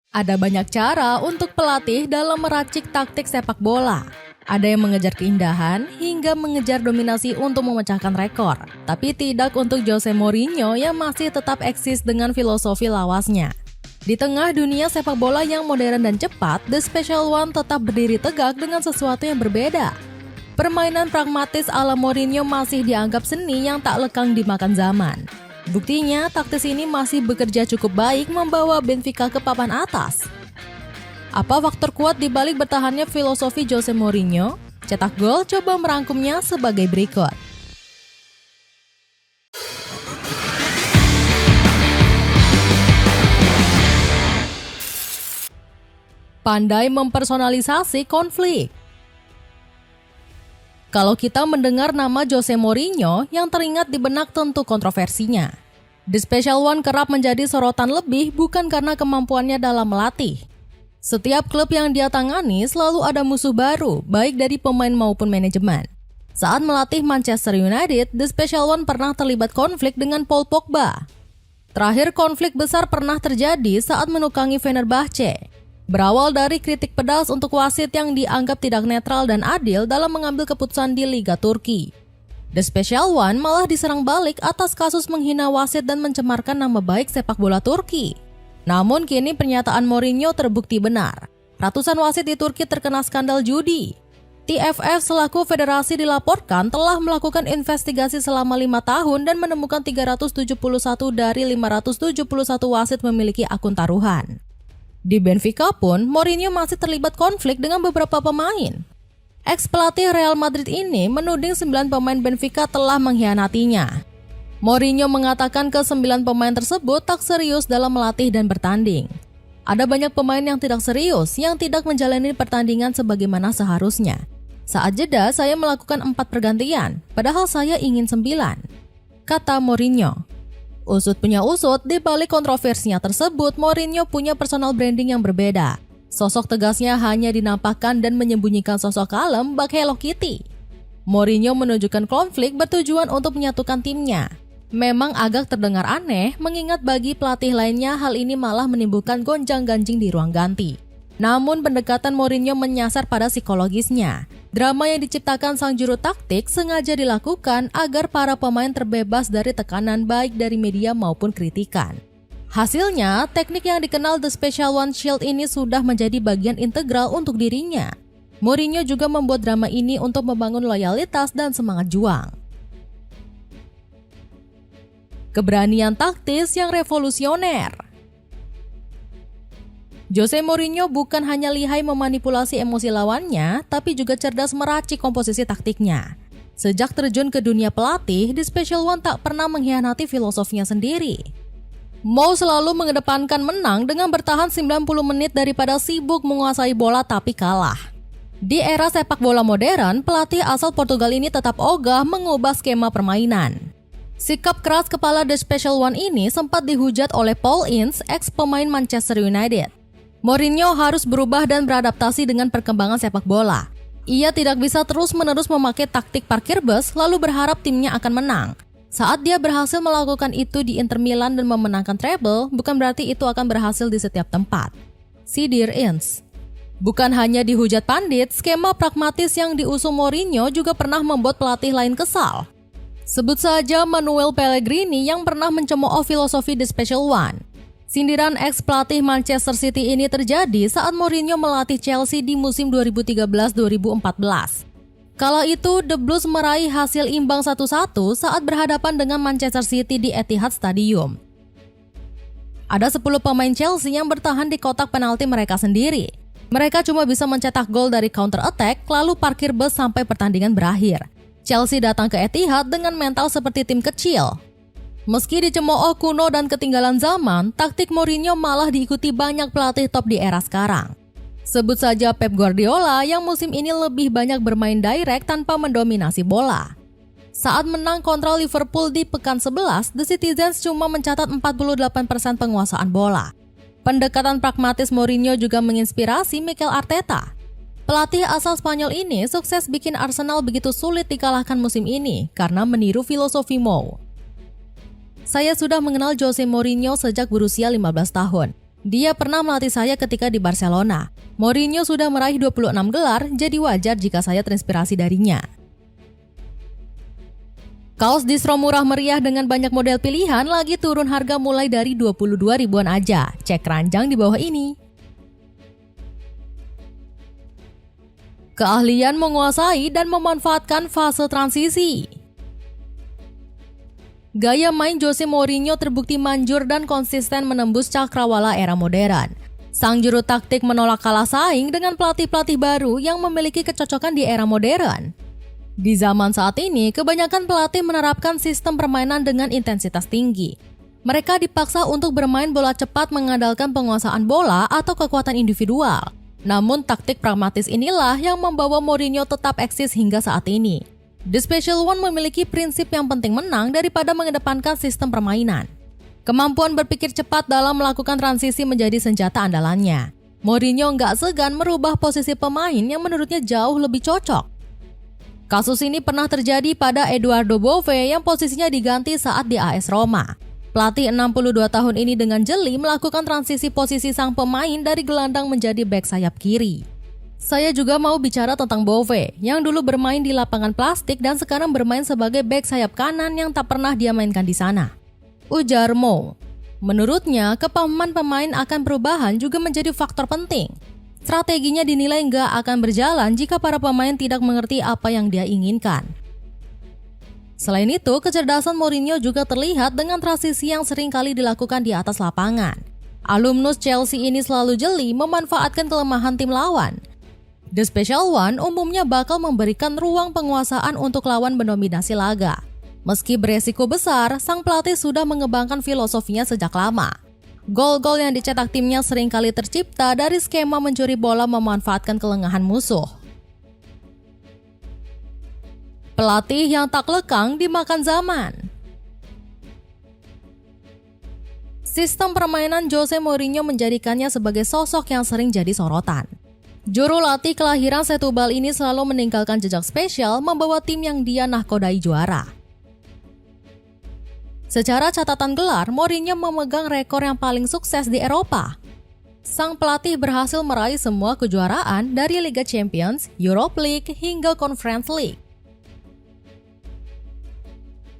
Ada banyak cara untuk pelatih dalam meracik taktik sepak bola. Ada yang mengejar keindahan hingga mengejar dominasi untuk memecahkan rekor. Tapi tidak untuk Jose Mourinho yang masih tetap eksis dengan filosofi lawasnya. Di tengah dunia sepak bola yang modern dan cepat, The Special One tetap berdiri tegak dengan sesuatu yang berbeda. Permainan pragmatis ala Mourinho masih dianggap seni yang tak lekang dimakan zaman. Buktinya, taktis ini masih bekerja cukup baik membawa Benfica ke papan atas. Apa faktor kuat di balik bertahannya filosofi Jose Mourinho? Cetak Gol coba merangkumnya sebagai berikut. Pandai mempersonalisasi konflik. Kalau kita mendengar nama Jose Mourinho, yang teringat di benak tentu kontroversinya. The Special One kerap menjadi sorotan lebih bukan karena kemampuannya dalam melatih. Setiap klub yang dia tangani selalu ada musuh baru, baik dari pemain maupun manajemen. Saat melatih Manchester United, The Special One pernah terlibat konflik dengan Paul Pogba. Terakhir konflik besar pernah terjadi saat menukangi Fenerbahce. Berawal dari kritik pedas untuk wasit yang dianggap tidak netral dan adil dalam mengambil keputusan di Liga Turki. The Special One malah diserang balik atas kasus menghina wasit dan mencemarkan nama baik sepak bola Turki. Namun kini pernyataan Mourinho terbukti benar. Ratusan wasit di Turki terkena skandal judi. TFF selaku federasi dilaporkan telah melakukan investigasi selama 5 tahun dan menemukan 371 dari 571 wasit memiliki akun taruhan. Di Benfica pun, Mourinho masih terlibat konflik dengan beberapa pemain. Ex-pelatih Real Madrid ini menuding 9 pemain Benfica telah mengkhianatinya. Mourinho mengatakan ke-9 pemain tersebut tak serius dalam melatih dan bertanding. Ada banyak pemain yang tidak serius, yang tidak menjalani pertandingan sebagaimana seharusnya. Saat jeda, saya melakukan 4 pergantian, padahal saya ingin 9, kata Mourinho. Usut punya usut, di balik kontroversinya tersebut, Mourinho punya personal branding yang berbeda. Sosok tegasnya hanya dinampakkan dan menyembunyikan sosok kalem bak Hello Kitty. Mourinho menunjukkan konflik bertujuan untuk menyatukan timnya. Memang agak terdengar aneh, mengingat bagi pelatih lainnya hal ini malah menimbulkan gonjang-ganjing di ruang ganti. Namun pendekatan Mourinho menyasar pada psikologisnya. Drama yang diciptakan sang juru taktik sengaja dilakukan agar para pemain terbebas dari tekanan baik dari media maupun kritikan. Hasilnya, teknik yang dikenal The Special One Shield ini sudah menjadi bagian integral untuk dirinya. Mourinho juga membuat drama ini untuk membangun loyalitas dan semangat juang. Keberanian taktis yang revolusioner. Jose Mourinho bukan hanya lihai memanipulasi emosi lawannya, tapi juga cerdas meracik komposisi taktiknya. Sejak terjun ke dunia pelatih, The Special One tak pernah mengkhianati filosofinya sendiri. Mau selalu mengedepankan menang dengan bertahan 90 menit daripada sibuk menguasai bola tapi kalah. Di era sepak bola modern, pelatih asal Portugal ini tetap ogah mengubah skema permainan. Sikap keras kepala The Special One ini sempat dihujat oleh Paul Ince, ex-pemain Manchester United. Mourinho harus berubah dan beradaptasi dengan perkembangan sepak bola. Ia tidak bisa terus-menerus memakai taktik parkir bus lalu berharap timnya akan menang. Saat dia berhasil melakukan itu di Inter Milan dan memenangkan treble, bukan berarti itu akan berhasil di setiap tempat. Sindir Ince. Bukan hanya dihujat pandit, skema pragmatis yang diusung Mourinho juga pernah membuat pelatih lain kesal. Sebut saja Manuel Pellegrini yang pernah mencemooh filosofi The Special One. Sindiran ex-pelatih Manchester City ini terjadi saat Mourinho melatih Chelsea di musim 2013-2014. Kala itu, The Blues meraih hasil imbang 1-1 saat berhadapan dengan Manchester City di Etihad Stadium. Ada 10 pemain Chelsea yang bertahan di kotak penalti mereka sendiri. Mereka cuma bisa mencetak gol dari counter attack lalu parkir bus sampai pertandingan berakhir. Chelsea datang ke Etihad dengan mental seperti tim kecil. Meski dicemooh kuno dan ketinggalan zaman, taktik Mourinho malah diikuti banyak pelatih top di era sekarang. Sebut saja Pep Guardiola yang musim ini lebih banyak bermain direct tanpa mendominasi bola. Saat menang kontra Liverpool di pekan 11, The Citizens cuma mencatat 48% penguasaan bola. Pendekatan pragmatis Mourinho juga menginspirasi Mikel Arteta. Pelatih asal Spanyol ini sukses bikin Arsenal begitu sulit dikalahkan musim ini karena meniru filosofi Mou. Saya sudah mengenal Jose Mourinho sejak berusia 15 tahun. Dia pernah melatih saya ketika di Barcelona. Mourinho sudah meraih 26 gelar, jadi wajar jika saya terinspirasi darinya. Kaos distro murah meriah dengan banyak model pilihan lagi turun harga mulai dari 22 ribuan aja. Cek keranjang di bawah ini. Keahlian menguasai dan memanfaatkan fase transisi. Gaya main Jose Mourinho terbukti manjur dan konsisten menembus cakrawala era modern. Sang juru taktik menolak kalah saing dengan pelatih-pelatih baru yang memiliki kecocokan di era modern. Di zaman saat ini, kebanyakan pelatih menerapkan sistem permainan dengan intensitas tinggi. Mereka dipaksa untuk bermain bola cepat mengandalkan penguasaan bola atau kekuatan individual. Namun taktik pragmatis inilah yang membawa Mourinho tetap eksis hingga saat ini. The Special One memiliki prinsip yang penting menang daripada mengedepankan sistem permainan. Kemampuan berpikir cepat dalam melakukan transisi menjadi senjata andalannya. Mourinho nggak segan merubah posisi pemain yang menurutnya jauh lebih cocok. Kasus ini pernah terjadi pada Eduardo Bove yang posisinya diganti saat di AS Roma. Pelatih 62 tahun ini dengan jeli melakukan transisi posisi sang pemain dari gelandang menjadi bek sayap kiri. Saya juga mau bicara tentang Bove yang dulu bermain di lapangan plastik dan sekarang bermain sebagai bek sayap kanan yang tak pernah dia mainkan di sana. Ujar Mo. Menurutnya, kepahaman pemain akan perubahan juga menjadi faktor penting. Strateginya dinilai nggak akan berjalan jika para pemain tidak mengerti apa yang dia inginkan. Selain itu, kecerdasan Mourinho juga terlihat dengan transisi yang sering kali dilakukan di atas lapangan. Alumnus Chelsea ini selalu jeli memanfaatkan kelemahan tim lawan. The Special One umumnya bakal memberikan ruang penguasaan untuk lawan mendominasi laga. Meski beresiko besar, sang pelatih sudah mengembangkan filosofinya sejak lama. Gol-gol yang dicetak timnya seringkali tercipta dari skema mencuri bola memanfaatkan kelengahan musuh. Pelatih yang tak lekang dimakan zaman. Sistem permainan Jose Mourinho menjadikannya sebagai sosok yang sering jadi sorotan. Juru latih kelahiran Setúbal ini selalu meninggalkan jejak spesial membawa tim yang dia nahkodai juara. Secara catatan gelar, Mourinho memegang rekor yang paling sukses di Eropa. Sang pelatih berhasil meraih semua kejuaraan dari Liga Champions, Europa League, hingga Conference League.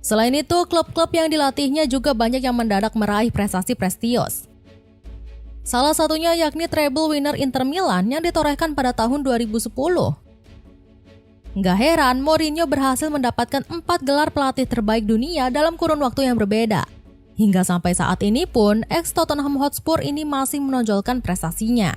Selain itu, klub-klub yang dilatihnya juga banyak yang mendadak meraih prestasi prestius. Salah satunya yakni treble winner Inter Milan yang ditorehkan pada tahun 2010. Nggak heran, Mourinho berhasil mendapatkan 4 gelar pelatih terbaik dunia dalam kurun waktu yang berbeda. Hingga sampai saat ini pun, ex-Tottenham Hotspur ini masih menonjolkan prestasinya.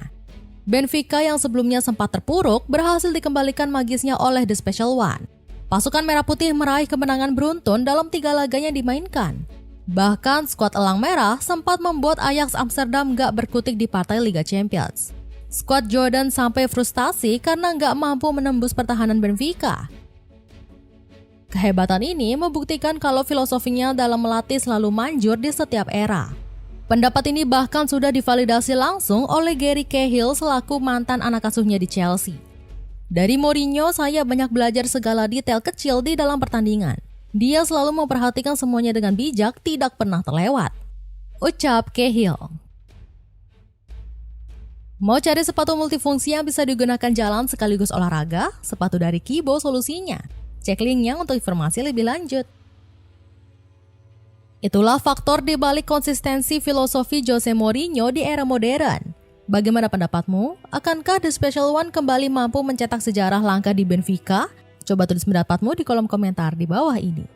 Benfica yang sebelumnya sempat terpuruk berhasil dikembalikan magisnya oleh The Special One. Pasukan Merah Putih meraih kemenangan beruntun dalam 3 laganya dimainkan. Bahkan skuad Elang Merah sempat membuat Ajax Amsterdam nggak berkutik di partai Liga Champions. Skuad Jordan sampai frustasi karena nggak mampu menembus pertahanan Benfica. Kehebatan ini membuktikan kalau filosofinya dalam melatih selalu manjur di setiap era. Pendapat ini bahkan sudah divalidasi langsung oleh Gary Cahill selaku mantan anak asuhnya di Chelsea. Dari Mourinho, saya banyak belajar segala detail kecil di dalam pertandingan. Dia selalu memperhatikan semuanya dengan bijak, tidak pernah terlewat. Ucap Cahill. Mau cari sepatu multifungsi yang bisa digunakan jalan sekaligus olahraga? Sepatu dari Kibo solusinya. Cek linknya untuk informasi lebih lanjut. Itulah faktor di balik konsistensi filosofi Jose Mourinho di era modern. Bagaimana pendapatmu? Akankah The Special One kembali mampu mencetak sejarah langka di Benfica? Coba tulis pendapatmu di kolom komentar di bawah ini.